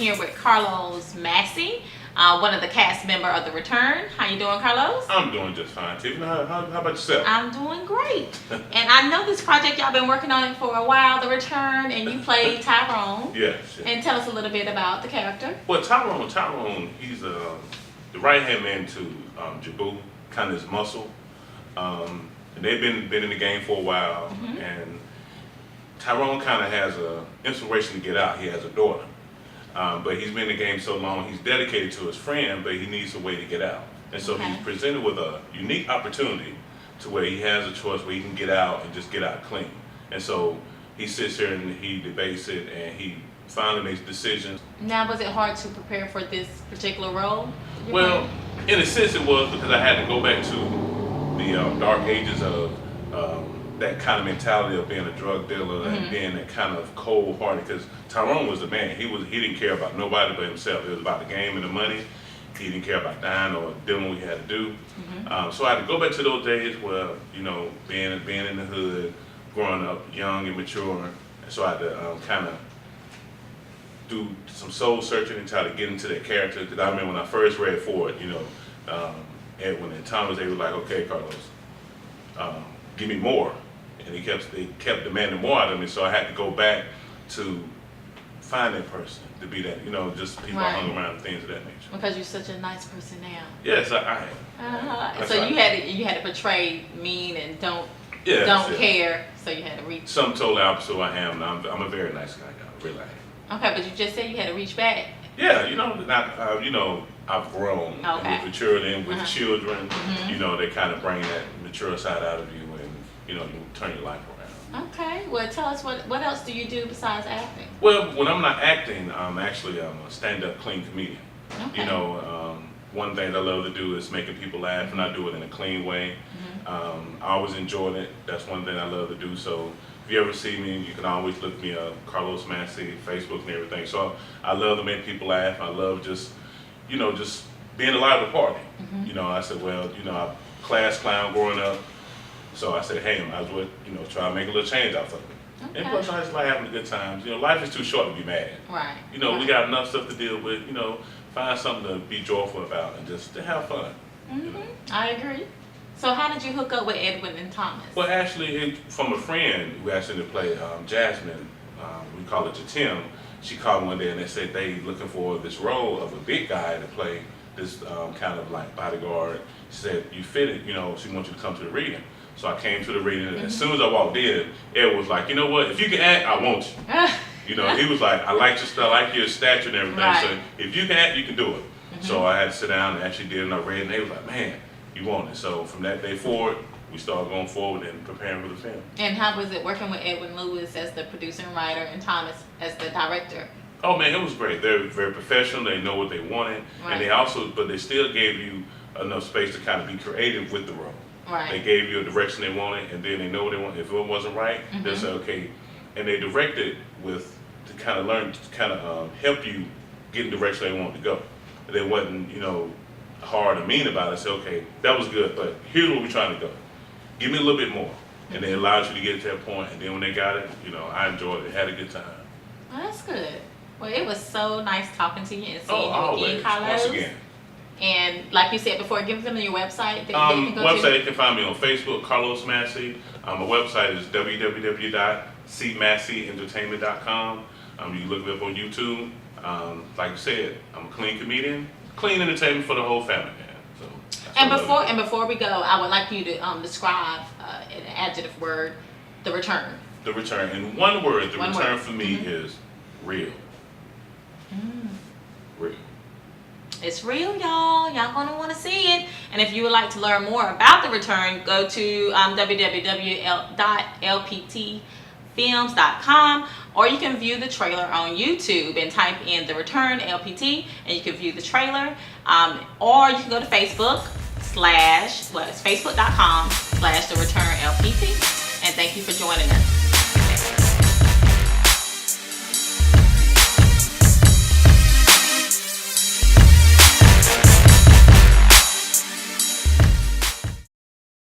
here with Carlos Massey, one of the cast member of The Return. How you doing, Carlos? I'm doing just fine, Tiffany. How about yourself? I'm doing great. And I know this project, y'all been working on it for a while, The Return, and you played Tyrone. Yes. And tell us a little bit about the character. Well, Tyrone, he's the right-hand man to Jabu, kind of his muscle. And they've been in the game for a while, and Tyrone kind of has a inspiration to get out. He has a daughter, but he's been in the game so long, he's dedicated to his friend, but he needs a way to get out. And so he's presented with a unique opportunity to where he has a choice where he can get out and just get out clean. And so he sits here and he debates it, and he finally makes decisions. Now, was it hard to prepare for this particular role? Well, in a sense it was, because I had to go back to the dark ages of that kind of mentality of being a drug dealer and being that kind of cold-hearted, because Tyrone was the man. He didn't care about nobody but himself. It was about the game and the money. He didn't care about dying or doing what he had to do. So I had to go back to those days where, being in the hood, growing up young and mature. And so I had to kind of do some soul searching and try to get into that character. Because I remember when I first read for it, Edwin and Thomas, they were like, "Okay, Carlos, give me more," and they kept demanding more out of me. So I had to go back to find that person to be that, just people I hung around, things of that nature. Because you're such a nice person now. Yes, I am. So you had to portray mean and don't care. So you had to reach. Some totally opposite I am. I'm a very nice guy, y'all. Really. Okay, but you just said you had to reach back. Yeah, I've grown with maturity and with children. They kind of bring that mature side out of you, and you turn your life around. Okay, well, tell us what else do you do besides acting? Well, when I'm not acting, I'm a stand-up clean comedian. Okay. One thing I love to do is making people laugh, and I do it in a clean way. I always enjoyed it. That's one thing I love to do. So if you ever see me, you can always look me up, Carlos Massey, Facebook and everything. So I love to make people laugh. I love just being alive at the party. I said, well, I'm a class clown growing up. So I said, hey, I might as well, try to make a little change out of it. Okay. And plus I just like having good times. Life is too short to be mad. Right. We got enough stuff to deal with. Find something to be joyful about and just to have fun. I agree. So how did you hook up with Edwin and Thomas? Well, actually, from a friend who asked me to play Jasmine, we call it Jatim. She called me one day and they said they looking for this role of a big guy to play this kind of like bodyguard. She said, you fit it, she wants you to come to the reading. So I came to the reading, and as soon as I walked in, Ed was like, you know what, if you can act, I want you. He was like, I like your style, I like your stature and everything, so if you can act, you can do it. So I had to sit down and actually did it, and I read, and they was like, man, you want it. So from that day forward, we started going forward and preparing for the film. And how was it working with Edwin Lewis as the producer and writer and Thomas as the director? Oh man, it was great. They're very professional. They know what they wanted, and they still gave you enough space to kind of be creative with the role. Right. They gave you a direction they wanted, and then they know what they want. If it wasn't right, they'll say okay, and they directed to kind of learn, to kind of help you get in the direction they want to go. They wasn't hard or mean about it. Say okay, that was good, but here's where we're trying to go. Give me a little bit more, and they allowed you to get to that point. And then when they got it, I enjoyed it. Had a good time. Well, that's good. Well, it was so nice talking to you and seeing you always. Again, Carlos. Once again. And like you said before, give them your website. They can go to. You can find me on Facebook, Carlos Massey. My website is www.cmasseyentertainment.com. You can look me up on YouTube. Like you said, I'm a clean comedian, clean entertainment for the whole family. Man. Before we go, I would like you to describe an adjective word, The Return. The Return. In one word, The Return for me is real. Real. It's real, y'all. Y'all gonna want to see it. And if you would like to learn more about The Return, go to www.lptfilms.com, or you can view the trailer on YouTube and type in The Return LPT, and you can view the trailer. Or you can go to Facebook / it's facebook.com/The Return LPT. And thank you for joining us.